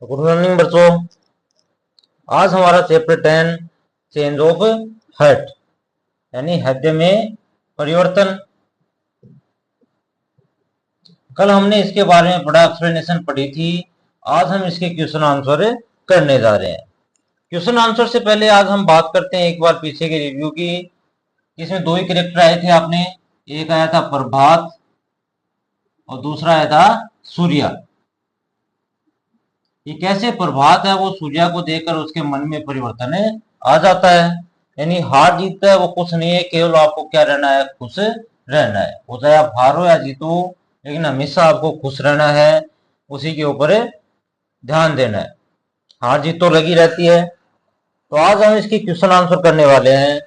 Good morning बच्चों। आज हमारा चैप्टर 10 चेंज ऑफ हर्ट यानी हृदय में परिवर्तन। कल हमने इसके बारे में बड़ा एक्सप्लेनेशन पढ़ी थी। आज हम इसके क्वेश्चन आंसर करने जा रहे हैं। क्वेश्चन आंसर से पहले आज हम बात करते हैं एक बार पीछे के रिव्यू की। इसमें दो ही कैरेक्टर आए थे आपने, एक आया था प्रभात और दूसरा आया था सूर्या। ये कैसे प्रभात है वो सूर्या को देखकर उसके मन में परिवर्तन आ जाता है, यानी हार जीतता है वो कुछ नहीं है, केवल आपको क्या रहना है, खुश रहना है। वो चाहे आप हारो या जीतो, लेकिन हमेशा आपको खुश रहना है, उसी के ऊपर ध्यान देना है। हार जीत तो लगी रहती है। तो आज हम इसकी क्वेश्चन आंसर करने वाले हैं।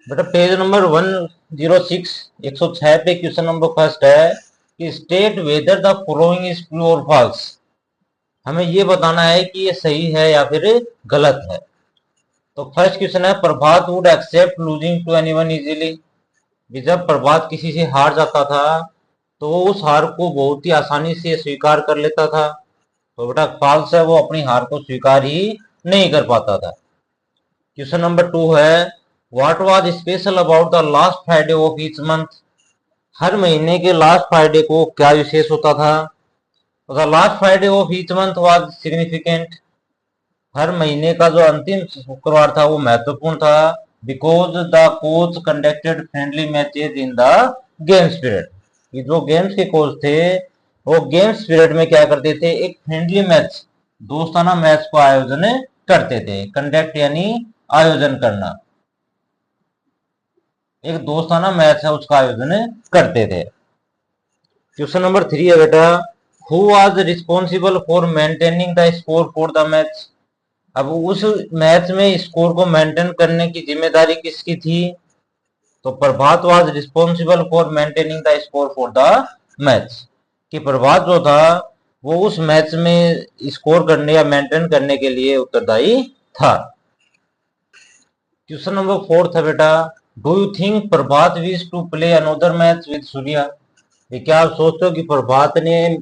बेटा पेज नंबर 106 106 पे क्वेश्चन नंबर फर्स्ट है कि state whether the following is true और फॉल्स। हमें ये बताना है कि ये सही है या फिर गलत है। तो फर्स्ट क्वेश्चन है, Prabhat would accept losing to anyone easily. जब प्रभात किसी से हार जाता था तो वो उस हार को बहुत ही आसानी से स्वीकार कर लेता था। तो बेटा फॉल्स है, वो अपनी हार को स्वीकार ही नहीं कर पाता था। क्वेश्चन नंबर 2 है, what was special about the last Friday of each month. हर महीने के लास्ट फ्राइडे को क्या विशेष होता था। The last Friday of each month was significant. हर महीने का जो अंतिम शुक्रवार था वो महत्वपूर्ण था, because the coach conducted friendly matches in the games period. ये जो गेम्स के कोच थे वो गेम्स पीरियड में क्या करते थे, एक फ्रेंडली मैच, दोस्ताना मैच को आयोजन करते थे। कंडक्ट यानी आयोजन करना, एक दोस्ताना मैच है उसका आयोजन करते थे। क्वेश्चन नंबर 3 है बेटा, who was responsible for maintaining the score for the match. अब उस मैच में स्कोर को मेंटेन करने की जिम्मेदारी किसकी थी। तो Prabhat was responsible for maintaining the score for the match, कि प्रभात जो था वो उस मैच में स्कोर करने या मेंटेन करने के लिए उत्तरदायी था। क्वेश्चन नंबर 4 है बेटा, do you think Prabhat wish to play another match with Surya. ये क्या आप सोचते हो कि प्रभात ने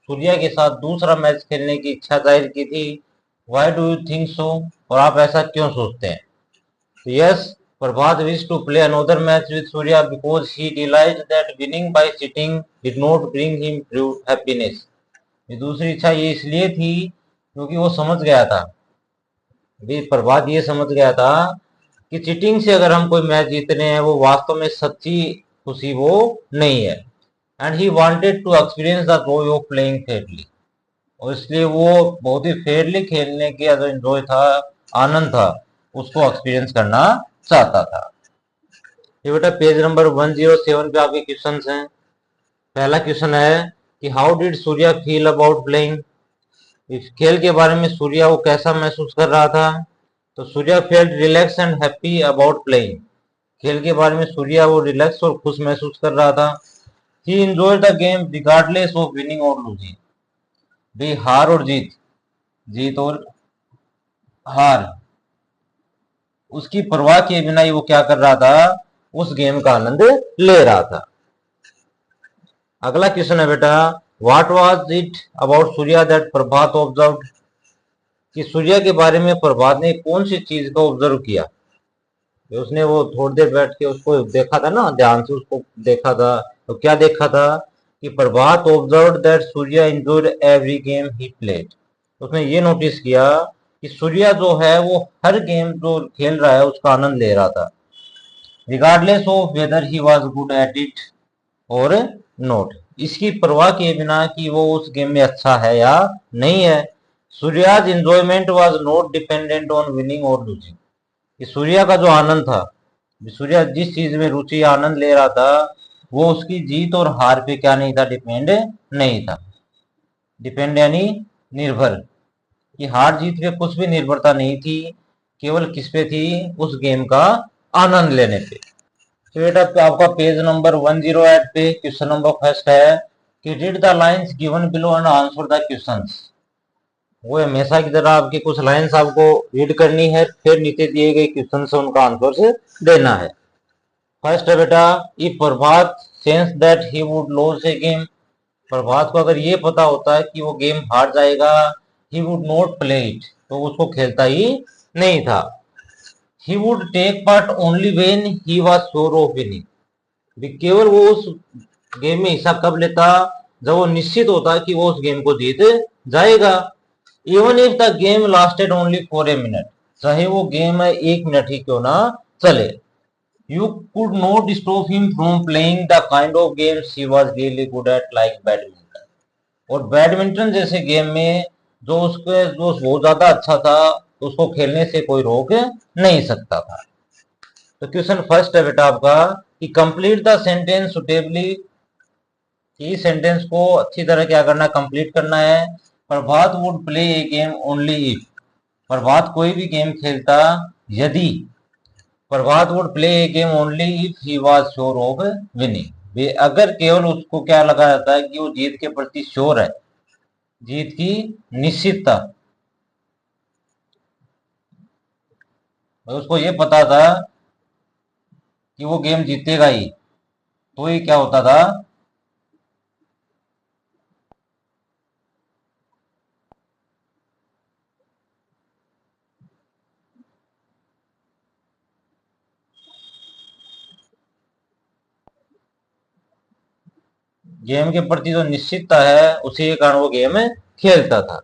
सूर्या के साथ दूसरा मैच खेलने की इच्छा जाहिर की थी। Why do you think so, और आप ऐसा क्यों सोचते हैं। तो yes, Prabhat wish to play another match with Surya because he realized that winning by cheating did not bring him true happiness. ये दूसरी इच्छा ये इसलिए थी क्योंकि वो समझ गया था, प्रभात ये समझ गया था कि चीटिंग से अगर हम कोई मैच जीत रहे हैं वो वास्तव में सच्ची खुशी वो नहीं है। And he wanted to experience the joy of playing fairly, और इसलिए वो बहुत ही फेयरली खेलने का जो एंजॉय था, आनंद था, उसको एक्सपीरियंस करना चाहता था। ये बेटा पेज नंबर 107 पे आपके क्वेश्चंस हैं। पहला क्वेश्चन है कि how did Surya feel about playing. इस खेल के बारे में सूर्या वो कैसा महसूस कर रहा था। तो Surya felt relax and happy about playing. खेल के बारे में सूर्या वो रिलैक्स और खुश महसूस कर रहा था। ही enjoyed the game regardless of winning और लूजिंग। भी हार और जीत, जीत और हार, उसकी परवाह किए बिना ही वो क्या कर रहा था, उस गेम का आनंद ले रहा था। अगला क्वेश्चन है बेटा, what was it about Surya that Prabhat observed. कि सूर्या के बारे में प्रभात ने कौन सी चीज को ऑब्जर्व किया। उसने वो थोड़ी देर बैठ के उसको देखा था ना, ध्यान से उसको देखा था। तो क्या देखा था कि Prabhat observed that Surya enjoyed every game he played. उसने ये नोटिस किया कि सूर्या जो है वो हर गेम जो खेल रहा है उसका आनंद ले रहा था, regardless of weather he was good at it और नॉट। इसकी परवाह किए बिना कि वो उस गेम में अच्छा है या नहीं है। Surya's enjoyment was not dependent on winning और लूजिंग। कि सूर्या का जो आनंद था, सूर्या जिस चीज में रुचि आनंद ले रहा था, वो उसकी जीत और हार पे क्या नहीं था, डिपेंड नहीं था। डिपेंड यानी निर्भर, कि हार जीत पे कुछ भी निर्भरता नहीं थी, केवल किस पे थी, उस गेम का आनंद लेने पे। तो बेटा आपका पेज नंबर 108 पे क्वेश्चन नंबर फर्स्ट है कि read the lines given below and answer the questions. वो हमेशा की तरह आपकी कुछ लाइंस आपको रीड करनी है, फिर नीचे दिए गए क्वेश्चन से उनका आंसर से देना है। फर्स्ट है बेटा, if Prabhat sense that he would lose a game. Prabhat को अगर ये पता होता कि वो गेम हार जाएगा, he would not play it, तो उसको खेलता ही नहीं था। He would take part only when he was sure of winning, केवल वो उस गेम में हिस्सा कब लेता जब वो निश्चित होता कि वो उस गेम को जीत जाएगा। Even if the game lasted only for a minute, चाहे वो गेम 1 मिनट ही क्यों ना चले। You could not stop him from playing the kind of games he was really good at, like badminton. और बैडमिंटन जैसे game में जो बहुत ज्यादा अच्छा था, उसको खेलने से कोई रोक नहीं सकता था। तो क्वेश्चन फर्स्ट है बेटा आपका कि कंप्लीट द सेंटेंस सुटेबली, इस सेंटेंस को अच्छी तरह क्या करना, कंप्लीट करना है। Prabhat would play a game only if, Prabhat कोई भी गेम खेलता यदि, Prabhat would play a game only if he was sure of winning, अगर केवल उसको क्या लगा जाता है कि वो जीत के प्रति श्योर है, जीत की निश्चितता, उसको ये पता था कि वो गेम जीतेगा ही, तो ये क्या होता था, गेम के प्रति जो निश्चितता है उसी के कारण वो गेम खेलता था।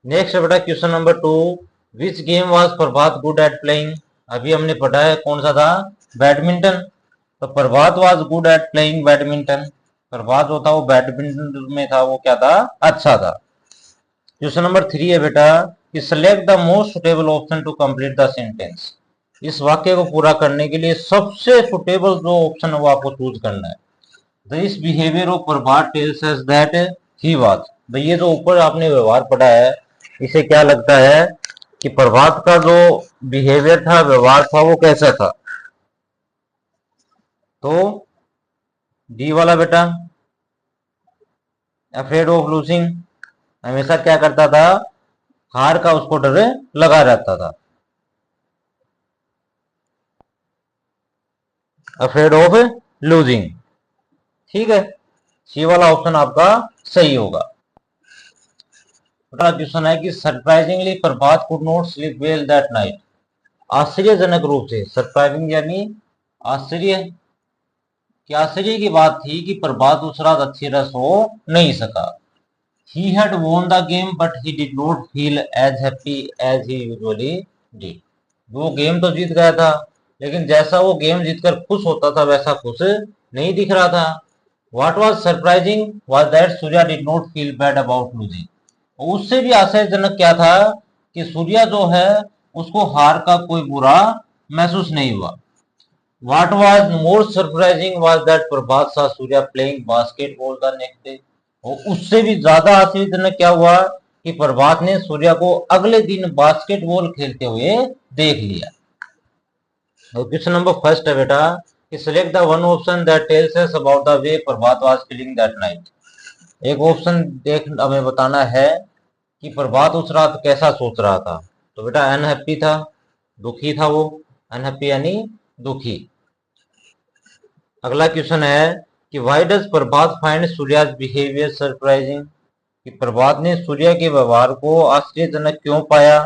नेक्स्ट बेटा question number 2, which game was Prabhat good at playing, अभी हमने पढ़ा है कौन सा था, बैडमिंटन। तो Prabhat was good at playing badminton, Prabhat जो था वो बैडमिंटन में था, वो क्या था, अच्छा था। क्वेश्चन नंबर 3 है बेटा कि select the most suitable option to complete the sentence, इस वाक्य को पूरा करने के लिए सबसे सुटेबल जो ऑप्शन है वो आपको चूज करना है। This behaviour of Prabhat tells us that he was, भाई ये जो ऊपर आपने व्यवहार पढ़ा है, इसे क्या लगता है कि प्रभात का जो बिहेवियर था, व्यवहार था, वो कैसा था। तो डी वाला बेटा, अफ्रेड ऑफ लूजिंग, हमेशा क्या करता था, हार का उसको डर लगा रहता था, अफ्रेड ऑफ लूजिंग। ठीक है, सी वाला ऑप्शन आपका सही होगा। क्वेश्चन है कि surprisingly Prabhat could not sleep well that night, आश्चर्यजनक रूप से, सरप्राइजिंग यानी आश्चर्य, क्या आश्चर्य की बात थी कि प्रभात उस रात अच्छी तरह सो नहीं सका। He had won the game but he did not feel as happy as he usually did, वो गेम तो जीत गया था लेकिन जैसा वो गेम जीतकर खुश होता था वैसा खुश नहीं दिख रहा था। What was surprising was that Surya did not feel bad about losing, उससे भी आश्चर्यजनक क्या था कि सूर्या जो है उसको हार का कोई बुरा महसूस नहीं हुआ। What was more surprising was that Prabhat saw Surya playing basketball the next day, और उससे भी ज्यादा आश्चर्यजनक क्या हुआ कि प्रभात ने सूर्या को अगले दिन बास्केटबॉल खेलते हुए देख लिया। क्वेश्चन नंबर फर्स्ट है बेटा कि select the one option that tells us about the way Prabhat was feeling that night, एक ऑप्शन देख हमें बताना है कि प्रभात उस रात कैसा सोच रहा था। तो बेटा अनहैप्पी था, दुखी था वो, अनहैप्पी यानी दुखी। अगला क्वेश्चन है कि why does Prabhat find Surya's behaviour surprising, कि प्रभात ने सूर्या के व्यवहार को आश्चर्यजनक क्यों पाया।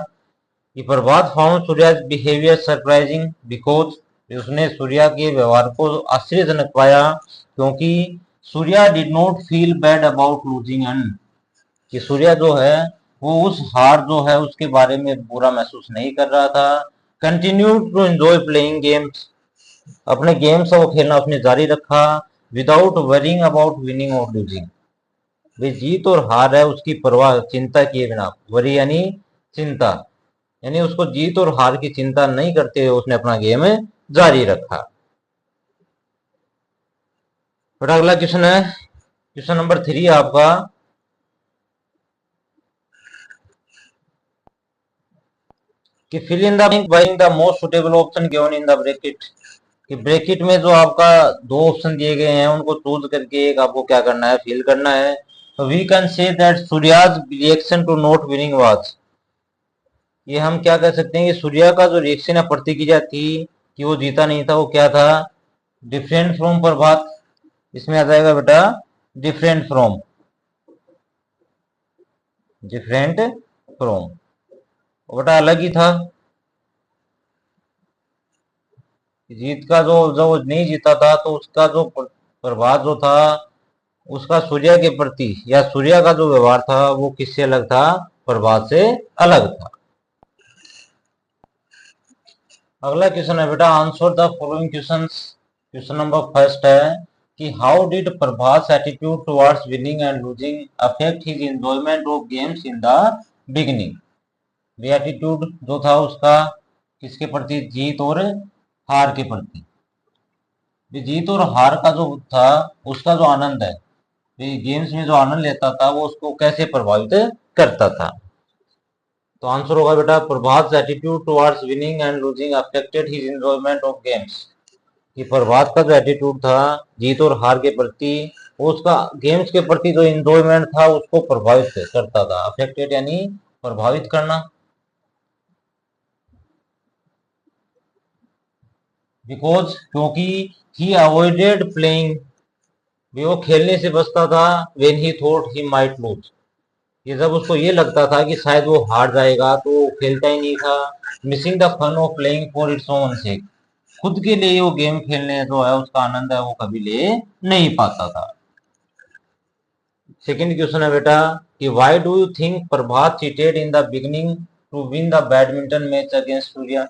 कि Prabhat found Surya's behaviour surprising because, उसने सूर्या के व्यवहार को आश्चर्यजनक पाया क्योंकि Surya did not feel bad about losing an, कि सूर्या जो है वो उस हार जो है उसके बारे में बुरा महसूस नहीं कर रहा था। Continue to enjoy playing games, अपने गेम्स वो खेलना उसने जारी रखा। विदाउट वरिंग अबाउट विनिंग और लूजिंग, वे जीत और हार है उसकी परवाह चिंता किए बिना, वरी यानी चिंता, यानी उसको जीत और हार की चिंता नहीं करते हुए उसने अपना गेम जारी रखा। बड़ा अगला क्वेश्चन है, क्वेश्चन नंबर 3 है आपका कि fill in the blank by the most suitable option given in the bracket, कि ब्रैकेट में जो आपका दो ऑप्शन दिए गए हैं उनको चूज करके एक आपको क्या करना है, फिल करना है। तो we can say that Surya's reaction to not winning was, ये हम क्या कह सकते हैं कि सूर्या का जो रिएक्शन है, प्रतिक्रिया थी कि वो जीता नहीं था, वो क्या था, डिफरेंट फ्रॉम प्रभात, इसमें आ जाएगा बेटा डिफरेंट फ्रॉम, डिफरेंट फ्रॉम, बेटा अलग ही था। जीत का जो जो नहीं जीता था तो उसका जो प्रभाव जो था उसका सूर्य के प्रति या सूर्य का जो व्यवहार था वो किससे अलग था, प्रभाव से अलग था। अगला क्वेश्चन है बेटा, answer the following questions. Question number first है कि how did Prabhas attitude towards winning and losing affect his enjoyment of games in the beginning. Attitude जो था उसका किसके प्रति, जीत और हार के प्रति। जीत और हार का जो था उसका जो आनंद है, गेम्स में जो आनंद लेता था वो उसको कैसे प्रभावित करता था। तो आंसर होगा बेटा, Prabhat attitude towards winning and losing affected his enjoyment of games. कि प्रभात का जो एटीट्यूड था जीत और हार के प्रति, उसका गेम्स के प्रति जो एंजॉयमेंट था उसको प्रभावित करता था। अफेक्टेड यानी प्रभावित करना। बिकॉज क्योंकि ही अवॉइडेड प्लेइंग, वो खेलने से बचता था। When he thought he might lose, ये जब उसको ये लगता था कि शायद वो हार जाएगा तो वो खेलता ही नहीं था। Missing the fun of playing for its own sake, खुद के लिए वो गेम खेलने जो है उसका आनंद है वो कभी ले नहीं पाता था। सेकंड क्वेश्चन है बेटा कि why do you think Prabhat cheated in the beginning to win the badminton match against Surya.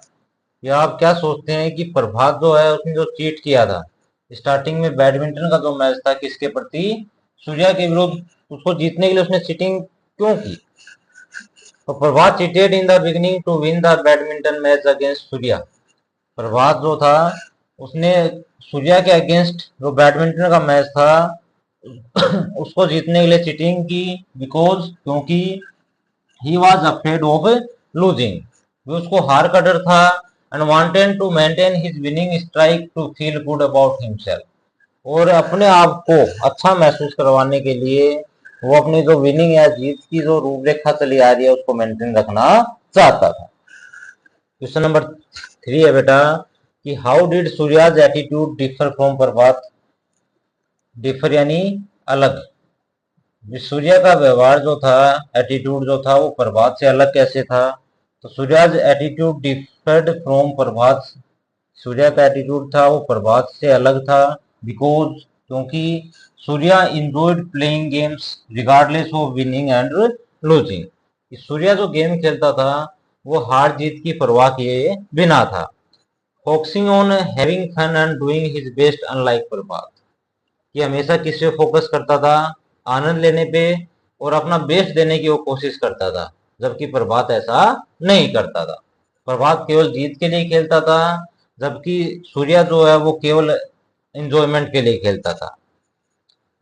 या आप क्या सोचते हैं कि प्रभात जो है उसने जो चीट किया था स्टार्टिंग में बैडमिंटन का जो मैच था किसके प्रति, सूर्या के विरुद्ध, उसको जीतने के लिए उसने चीटिंग क्यों की। तो Prabhat cheated in the beginning to win the badminton match against Surya. Prabhat जो था उसने सूर्या के अगेंस्ट जो बैडमिंटन का मैच था उसको जीतने के लिए चीटिंग की। बिकॉज क्योंकि he was afraid of losing, उसको हार का डर था। And wanted to maintain his winning strike to feel good about himself, और अपने आप को अच्छा महसूस करवाने के लिए वो अपनी जो विनिंग या जीत की जो रूपरेखा चली आ रही है उसको मेंटेन रखना चाहता था। क्वेश्चन नंबर 3 है बेटा कि how did Surya's attitude differ from Prabhat. Differ यानी अलग, सूर्य का व्यवहार जो था, एटीट्यूड जो था वो प्रभात से अलग कैसे था। तो सूर्याज एटीट्यूड डिफर्ड फ्रॉम प्रभात, सूर्य का एटीट्यूड था वो प्रभात से अलग था। बिकॉज क्योंकि Surya enjoyed playing games regardless of winning and losing. Surya जो गेम खेलता था वो हार जीत की परवाह किए बिना था। Focusing on having fun and doing his best unlike Prabhat, ये हमेशा किस पे फोकस करता था, आनंद लेने पे और अपना बेस्ट देने की वो कोशिश करता था। जबकि प्रभात ऐसा नहीं करता था, प्रभात केवल जीत के लिए खेलता था, जबकि सूर्या जो है वो केवल एंजॉयमेंट के लिए खेलता था।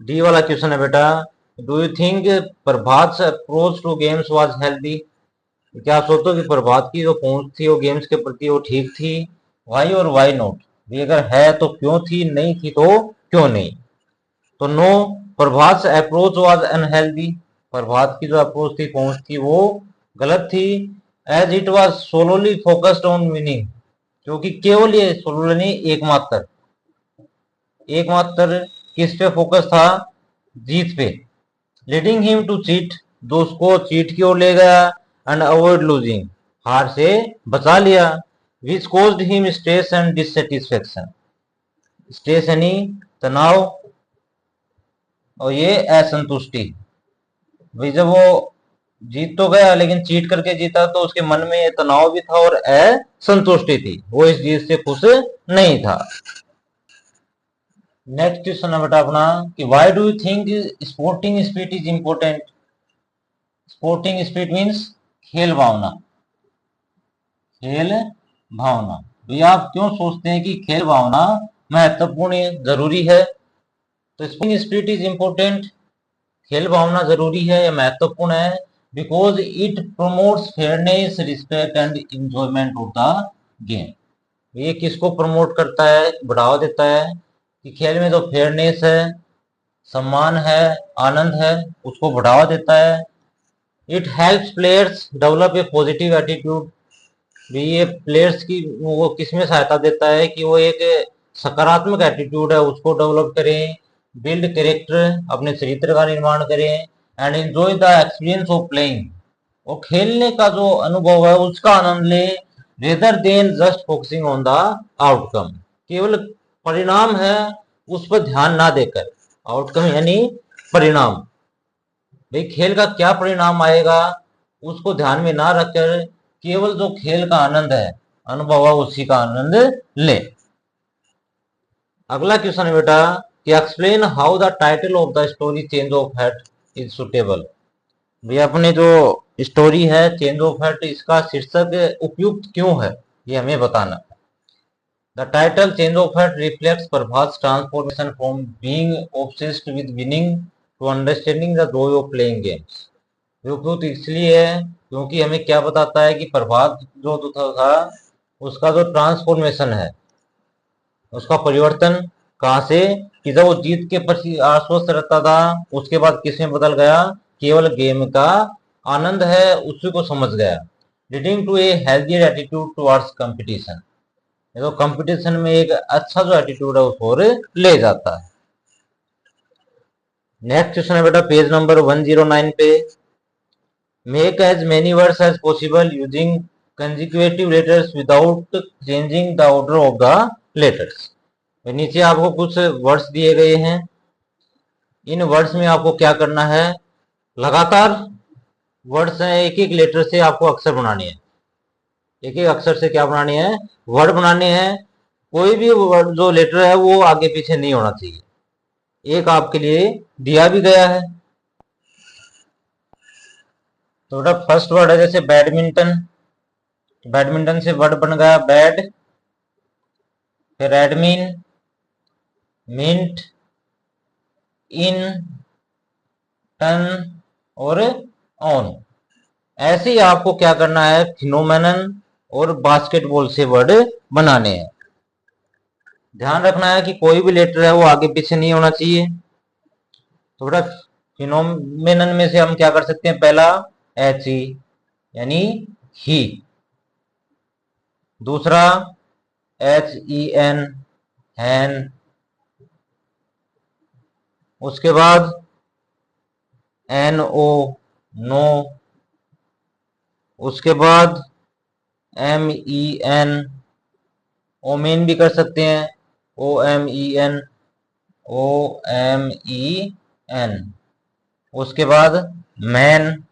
डी वाला क्वेश्चन है बेटा, do you think Prabhat approach to games was healthy. क्या सोचो कि प्रभात की जो पहुंच थी वो गेम्स के प्रति वो ठीक थी। वाई और वाई नॉट, ये अगर है तो क्यों थी, नहीं थी तो क्यों नहीं। तो no, Prabhat approach was unhealthy, Prabhat की जो अप्रोच थी, पहुंच थी, वो गलत थी। As it was solely focused on winning, क्योंकि केवल ये सोलोली एकमात्र एकमात्र किस पे फोकस था, जीत पे। लीडिंग हिम टू चीट, जो उसको चीट की ओर ले गया। एंड अवॉइड लूजिंग, हार से बचा लिया। Which caused him stress and dissatisfaction, stress यानी तनाव और ये असंतुष्टि। भाई जब वो जीत तो गया लेकिन चीट करके जीता तो उसके मन में ये तनाव भी था और असंतुष्टि थी, वो इस जीत से खुश नहीं था। नेक्स्ट क्वेश्चन है बेटा अपना कि why do you think sporting spirit is important. Sporting spirit means खेल भावना, खेल भावना। भैया आप क्यों सोचते हैं कि खेल भावना महत्वपूर्ण जरूरी है। तो स्पोर्टिंग स्पिरिट इज इंपॉर्टेंट, खेल भावना जरूरी है या महत्वपूर्ण है, because it promotes fairness respect and enjoyment of the game. ये किसको प्रमोट करता है, बढ़ावा देता है कि खेल में जो फेयरनेस है, सम्मान है, आनंद है, उसको बढ़ावा देता है। It helps players develop a positive attitude, ये प्लेयर्स की वो किस में सहायता देता है कि वो एक सकारात्मक एटीट्यूड है उसको डेवलप करें। बिल्ड कैरेक्टर, अपने चरित्र का निर्माण करें, and enjoy the experience of playing, और खेलने का जो अनुभव है उसका आनंद ले, rather than just focusing on the outcome, केवल परिणाम है उस पर ध्यान ना देकर, आउटकम यानी परिणाम, भाई खेल का क्या परिणाम आएगा उसको ध्यान में ना रखकर केवल जो खेल का आनंद है, अनुभव है, उसी का आनंद ले। अगला क्वेश्चन है बेटा कि explain how the title of the story change of heart is suitable. भैया अपनी जो स्टोरी है चेंज ऑफ हार्ट, इसका शीर्षक उपयुक्त क्यों है, ये हमें बताना। The title change of heart reflects Prabhas transformation from being obsessed with winning to understanding the joy of playing games. उपयुक्त इसलिए है क्योंकि हमें क्या बताता है कि प्रभात जो था उसका जो ट्रांसफॉर्मेशन है, उसका परिवर्तन कहां से, कि जब वो जीत के प्रति आश्वस्त रहता था उसके बाद किसमें बदल गया, केवल गेम का आनंद है उसी को समझ गया, leading to a healthier attitude towards competition, तो कंपटीशन में एक अच्छा जो एटीट्यूड है उसको और ले जाता है। नेक्स्ट क्वेश्चन है बेटा पेज नंबर 109 पे, make as many words as possible using consecutive letters without changing the order of the letters. नीचे आपको कुछ वर्ड्स दिए गए हैं, इन वर्ड्स में आपको क्या करना है, लगातार वर्ड्स हैं, एक एक लेटर से आपको अक्षर बनाने हैं, एक एक अक्षर से क्या बनाने हैं, वर्ड बनाने हैं। कोई भी वर्ड जो लेटर है वो आगे पीछे नहीं होना चाहिए, एक आपके लिए दिया भी गया है। तो बेटा फर्स्ट वर्ड है जैसे बैडमिंटन, बैडमिंटन से वर्ड बन गया बैड, फिर एडमिन, मिंट, इन, टन और ऑन। ऐसे ही आपको क्या करना है, फिनोमेनन और बास्केटबॉल से वर्ड बनाने हैं। ध्यान रखना है कि कोई भी लेटर है वो आगे पीछे नहीं होना चाहिए। तो बेटा फिनोमेनन में से हम क्या कर सकते हैं, पहला एच ई यानी ही, दूसरा एच ई एन हैन, उसके बाद एन ओ नो, उसके बाद एम ई एन ओमेन भी कर सकते हैं, O M E N, O M E N, उसके बाद मैन,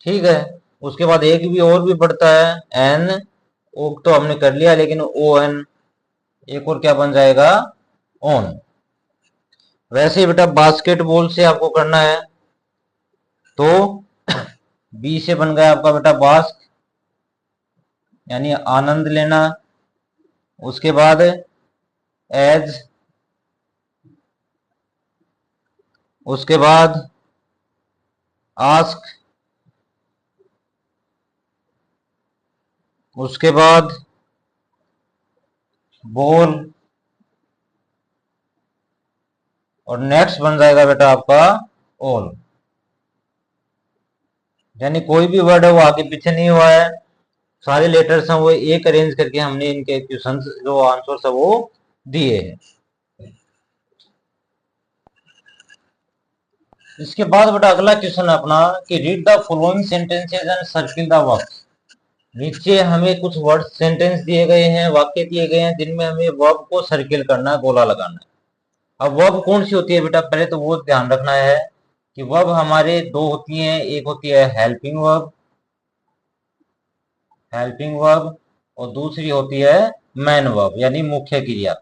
ठीक है। उसके बाद एक भी और भी पड़ता है एन, ओ तो हमने कर लिया, लेकिन ओ एन एक और क्या बन जाएगा, ऑन। वैसे बेटा बास्केटबॉल से आपको करना है, तो बी से बन गया आपका बेटा बास्क यानी आनंद लेना, उसके बाद एज, उसके बाद आस्क, उसके बाद बॉल, और नेक्स्ट बन जाएगा बेटा आपका ऑल। यानी कोई भी वर्ड है वो आगे पीछे नहीं हुआ है, सारे लेटर्स हैं वो एक अरेंज करके हमने इनके क्वेश्चन जो आंसर है वो दिए हैं। इसके बाद बेटा अगला क्वेश्चन है अपना कि read the following sentences and circle the words. नीचे हमें कुछ वर्ड सेंटेंस दिए गए हैं, वाक्य दिए गए हैं जिनमें हमें वर्ब को सर्किल करना है, गोला लगाना है। अब वर्ब कौन सी होती है बेटा, पहले तो वो ध्यान रखना है कि वर्ब हमारे दो होती हैं, एक होती है हेल्पिंग वर्ब, हेल्पिंग वर्ब, और दूसरी होती है मेन वर्ब यानी मुख्य क्रिया।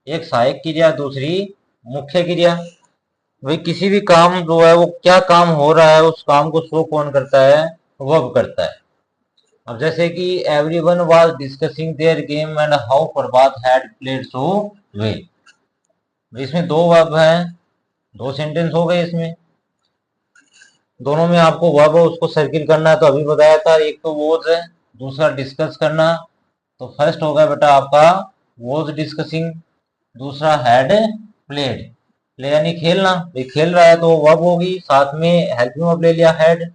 एक सहायक क्रिया, दूसरी मुख्य क्रिया। भाई किसी भी काम जो है वो क्या काम हो रहा है उस काम को शो कौन करता है, वर्ब करता है। अब जैसे कि everyone was discussing their game and how Prabhat had played so well, इसमें दो वर्ब हैं, दो सेंटेंस हो गए इसमें, दोनों में आपको वर्ब उसको सर्किल करना है, तो अभी बताया था, एक तो वॉज है, दूसरा डिस्कस करना। तो फर्स्ट होगा बेटा आपका वॉज डिस्कसिंग, दूसरा हैड प्लेड, प्ले यानी खेलना, भाई खेल रहा है तो वर्ब होगी, साथ में हेल्पिंग वर्ब ले लिया हैड।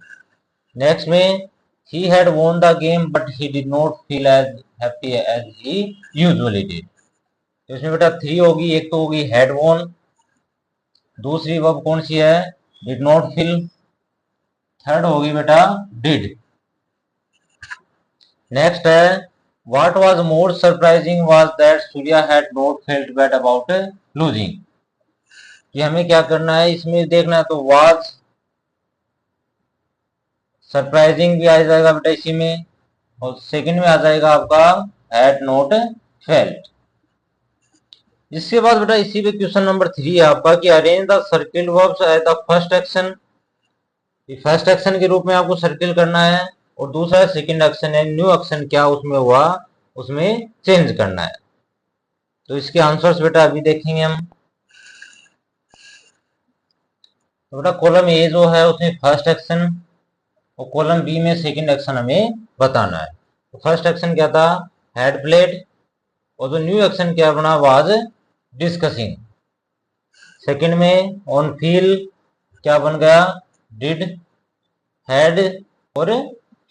नेक्स्ट में he had won the game but he did not feel as happy as he usually did, तो इसमें बेटा 3 होगी, एक तो होगी हैड वोन, दूसरी वर्ब कौन सी है, डिड नॉट फिल, थर्ड होगी बेटा डिड। नेक्स्ट है what was more surprising was that Surya had not felt bad about losing. कि हमें क्या करना है इसमें देखना है, तो वाज सरप्राइजिंग भी आ जाएगा बेटा इसी में, और सेकंड में आ जाएगा आपका हैड नॉट फेल्ट। इसके बाद बेटा इसी पे क्वेश्चन नंबर 3 है आपका कि arrange the circle verbs as the first action. First action के रूप में आपको सर्किल करना है, और दूसरा सेकंड एक्शन है न्यू एक्शन क्या उसमें हुआ उसमें चेंज करना है। तो इसके आंसर्स बेटा अभी देखेंगे हम। तो बेटा कॉलम ए जो है उसमें फर्स्ट एक्शन, और कॉलम बी में सेकंड एक्शन हमें बताना है। तो फर्स्ट एक्शन क्या था, हैड प्लेड, और जो न्यू एक्शन क्या बना, वाज डिस्कसिंग। सेकंड में ऑन फील क्या बन गया, डिड, हैड और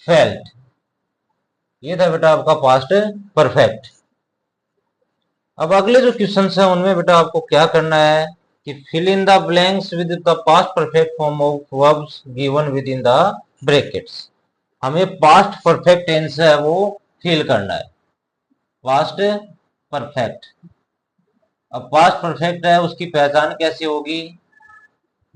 फेल्ट। ये था बेटा आपका पास्ट परफेक्ट। अब अगले जो क्वेश्चन है उनमें बेटा आपको क्या करना है कि fill in the blanks with the past perfect form of verbs given within the brackets. हमें पास्ट परफेक्ट टेंस है वो फिल करना है, पास्ट परफेक्ट। अब पास्ट परफेक्ट है उसकी पहचान कैसे होगी,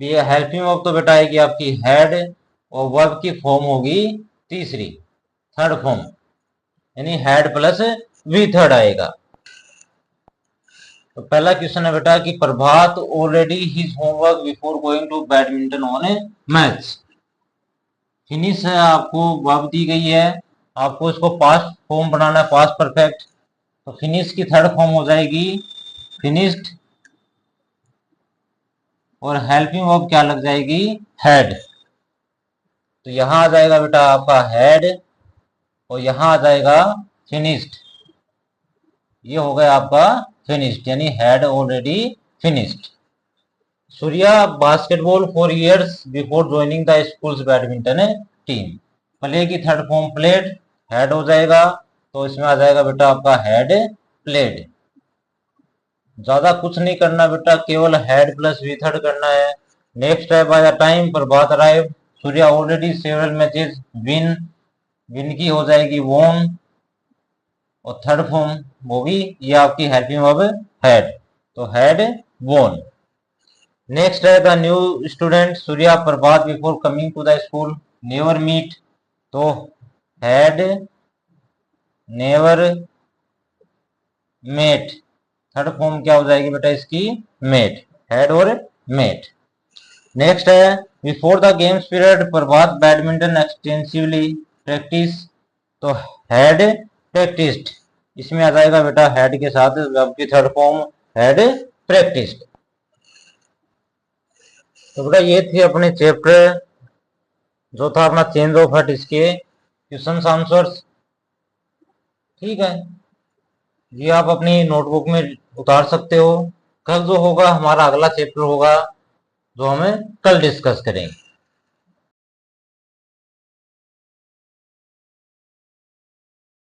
ये हेल्पिंग वर्ब तो बेटा आएगी आपकी हैड, और वर्ब की फॉर्म होगी तीसरी, थर्ड फॉर्म, यानी हैड प्लस वी थर्ड आएगा। तो पहला क्वेश्चन है बेटा कि Prabhat already his homework before going to badminton on a match. Finish है, आपको वर्ब दी गई है, आपको इसको पास्ट फॉर्म बनाना है, पास्ट परफेक्ट। तो फिनिश की थर्ड फॉर्म हो जाएगी फिनिश्ड, और हेल्पिंग वर्ब क्या लग जाएगी, हैड। तो यहां आ जाएगा बेटा आपका हैड, और यहां आ जाएगा फिनिश्ड। ये हो गया आपका फिनिश्ड, यानी had already finished. Surya basketball 4 years before joining the schools badminton team. Play की थर्ड फॉर्म प्लेड, हैड हो जाएगा, तो इसमें आ जाएगा बेटा आपका हैड प्लेड। ज्यादा कुछ नहीं करना बेटा, केवल हैड प्लस वी थर्ड करना है। नेक्स्ट है by the time Prabhat arrive, Surya already several matches win, win की हो जाएगी वोन, और थर्ड फॉर्म वो भी ये आपकी हेल्पिंग वर्ब हैड, तो हैड वोन। नेक्स्ट है the new student, Surya Prabhat before coming to the school never meet, तो had never met, third form क्या हो जाएगी बेटा इसकी, मेट, हैड और मेट। नेक्स्ट है before the games period Prabhat badminton extensively practice, तो हैड प्रैक्टिस्ड। इसमें आ जाएगा बेटा हैड के साथ वर्ब की थर्ड फॉर्म हैड प्रैक्टिस्ड। तो बेटा ये थे अपने चैप्टर जो था अपना चेंज ऑफ हर्ट, इसके क्वेश्चन आंसर्स। ठीक है, ये आप अपनी नोटबुक में उतार सकते हो। कल जो होगा हमारा अगला चैप्टर होगा जो हमें कल डिस्कस करेंगे।